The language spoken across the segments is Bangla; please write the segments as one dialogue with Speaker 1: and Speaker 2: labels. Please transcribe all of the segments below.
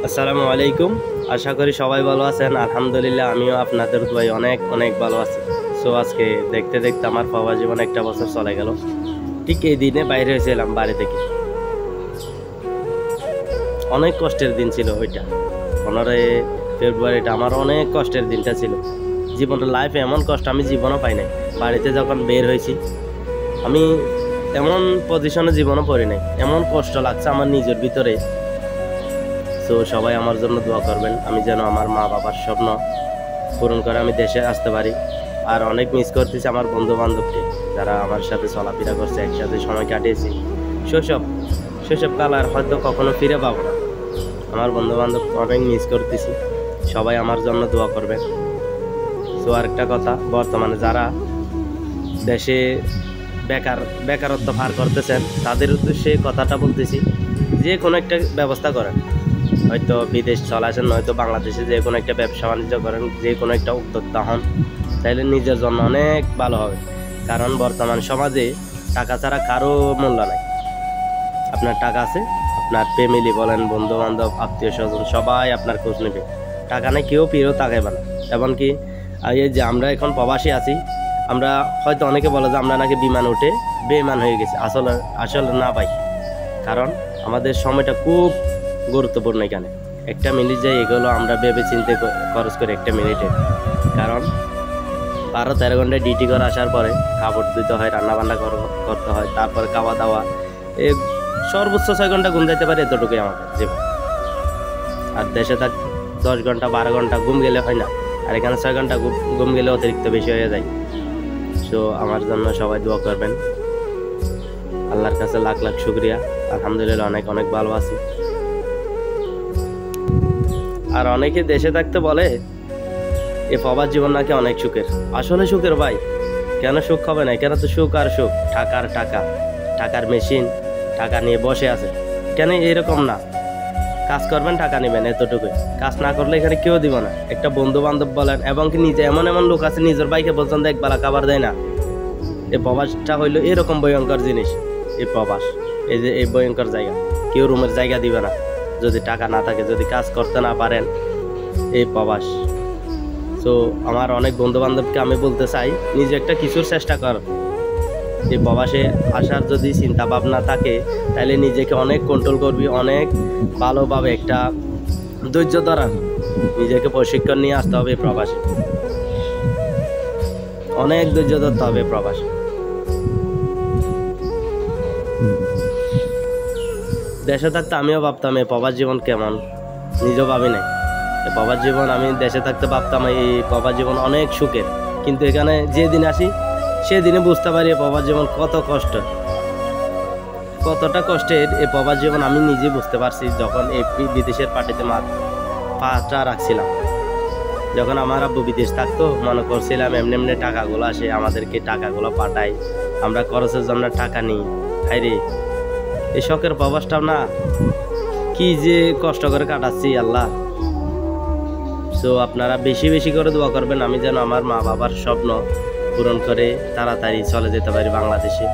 Speaker 1: আসসালামু আলাইকুম। আশা করি সবাই ভালো আছেন। আলহামদুলিল্লাহ আমিও আপনাদের দোয়ায় অনেক অনেক ভালো আছি। সো আজকে দেখতে দেখতে আমার প্রবাস জীবন একটা বছর চলে গেল। ঠিক এই দিনে বাইরে হয়েছিলাম বাড়ি থেকে। অনেক কষ্টের দিন ছিল ওইটা। 15 ফেব্রুয়ারিটা আমার অনেক কষ্টের দিনটা ছিল। জীবনের লাইফে এমন কষ্ট আমি জীবনও পাই নাই। বাড়িতে যখন বের হয়েছি আমি এমন পজিশনে জীবনও পড়ি নাই। এমন কষ্ট লাগছে আমার নিজের ভিতরে। তো সবাই আমার জন্য দোয়া করবেন, আমি যেন আমার মা বাবার স্বপ্ন পূরণ করে আমি দেশে আসতে পারি। আর অনেক মিস করতেছি আমার বন্ধু বান্ধবকে, যারা আমার সাথে চলাফেরা করছে, একসাথে সময় কাটিয়েছি। সেসব কাল আর হয়তো কখনো ফিরে পাবো না। আমার বন্ধু বান্ধব অনেক মিস করতেছি। সবাই আমার জন্য দোয়া করবেন। তো আরেকটা কথা, বর্তমানে যারা দেশে বেকারত্ব পার করতেছেন তাদের উদ্দেশ্যে কথাটা বলতেছি, যে কোনো একটা ব্যবস্থা করেন। হয়তো বিদেশ চলে আসেন, নয়তো বাংলাদেশে যে কোনো একটা ব্যবসা বাণিজ্য করেন, যে কোনো একটা উদ্যোক্তা হন, তাইলে নিজের জন্য অনেক ভালো হবে। কারণ বর্তমান সমাজে টাকা ছাড়া কারো মূল্য নাই। আপনার টাকা আছে, আপনার ফ্যামিলি বলেন, বন্ধু বান্ধব, আত্মীয় স্বজন সবাই আপনার খোঁজ নেবে। টাকা নেই কেউ ফিরেও তাকাইবে না। এমনকি এই যে আমরা এখন প্রবাসী আছি, আমরা হয়তো অনেকে বলে যে আমরা নাকি বিমান উঠে বেইমান হয়ে গেছি। আসলে না ভাই, কারণ আমাদের সময়টা খুব গুরুত্বপূর্ণ। এখানে একটা মিনিট যাই এগুলো আমরা ভেবে চিন্তে খরচ করি একটা মিনিটে। কারণ 12-13 ঘন্টায় ডিউটি করে আসার পরে কাপড় ধুতে হয়, রান্নাবান্না করতে হয়, তারপরে খাওয়া দাওয়া, এই সর্বোচ্চ 6 ঘন্টা ঘুম যাইতে পারে, এতটুকুই আমাদের জীবন। আর দেশে থাক 10 ঘন্টা 12 ঘন্টা ঘুম গেলে হয় না, আর এখানে 6 ঘন্টা ঘুম গেলে অতিরিক্ত বেশি হয়ে যায়। সো আমার জন্য সবাই দোয়া করবেন। আল্লাহর কাছে লাখ লাখ শুকরিয়া। আলহামদুলিল্লাহ অনেক অনেক ভালো আছি। আর অনেকে দেশে থাকতে বলে এ প্রবাস জীবন নাকি অনেক সুখের। আসলে সুখের ভাই, কেন সুখ হবে না? কেন তো সুখ আর সুখ, টাকার মেশিন, টাকা নিয়ে বসে আছে। কেন এরকম না? কাজ করবেন, টাকা নেবেন, এতটুকুই। কাজ না করলে এখানে কেউ দিব না। একটা বন্ধু বান্ধব বলেন, এবং কি নিজে এমন লোক আছে নিজের বাইকে পর্যন্ত একবেলা খাবার দেয় না। এই প্রবাসটা হইলো এরকম ভয়ঙ্কর জিনিস। এই প্রবাস, এই যে এই ভয়ঙ্কর জায়গা, কেউ রুমের জায়গা দিবে না যদি টাকা না থাকে, যদি কাজ করতে না পারেন। এই প্রবাস। তো আমার অনেক বন্ধু বান্ধবকে আমি বলতে চাই, নিজে একটা কিছুর চেষ্টা কর। এই প্রবাসে আসার যদি চিন্তা ভাবনা থাকে, তাহলে নিজেকে অনেক কন্ট্রোল করবি, অনেক ভালোভাবে একটা ধৈর্য ধরার নিজেকে প্রশিক্ষণ নিয়ে আসতে হবে। প্রবাসে অনেক ধৈর্য ধরতে হবে। প্রবাসে দেশে থাকতে আমিও ভাবতাম এই প্রবাস জীবন কেমন, নিজেও ভাবি নাই। এই প্রবাস জীবন আমি দেশে থাকতে ভাবতাম এই প্রবাস জীবন অনেক সুখের, কিন্তু এখানে যেদিন আসি সেদিনে বুঝতে পারি এই প্রবাস জীবন কত কষ্ট, কতটা কষ্টের। এই প্রবাস জীবন আমি নিজে বুঝতে পারছি যখন এই বিদেশের পার্টিতে পাটা রাখছিলাম। যখন আমার আব্বু বিদেশ থাকতো, মনে করছিলাম এমনি এমনি টাকাগুলো আসে, আমাদেরকে টাকাগুলো পাঠায়, আমরা খরচের জন্য টাকা নিই। হাইরে, এই শখের প্রবাসটাও না কি যে কষ্ট করে কাটাচ্ছি আল্লাহ। সো আপনারা বেশি বেশি করে দোয়া করবেন, আমি যেন আমার মা বাবার স্বপ্ন পূরণ করে তাড়াতাড়ি চলে যেতে পারি বাংলাদেশে।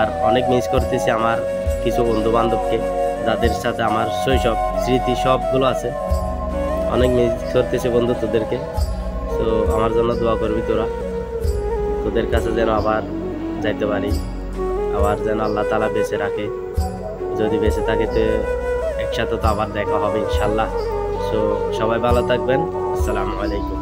Speaker 1: আর অনেক মিস করতেছি আমার কিছু বন্ধু বান্ধবকে, যাদের সাথে আমার শৈশব স্মৃতি সবগুলো আছে। অনেক মিস করতেছি বন্ধু তোদেরকে। তো আমার জন্য দোয়া করবি তোরা, তোদের কাছে যেন আবার যাইতে পারি, আবার যেন আল্লাহ তাআলা বেঁচে রাখে। যদি বেঁচে থাকে তো একসাথে তো আবার দেখা হবে ইনশাল্লাহ। সো সবাই ভালো থাকবেন। আসসালামু আলাইকুম।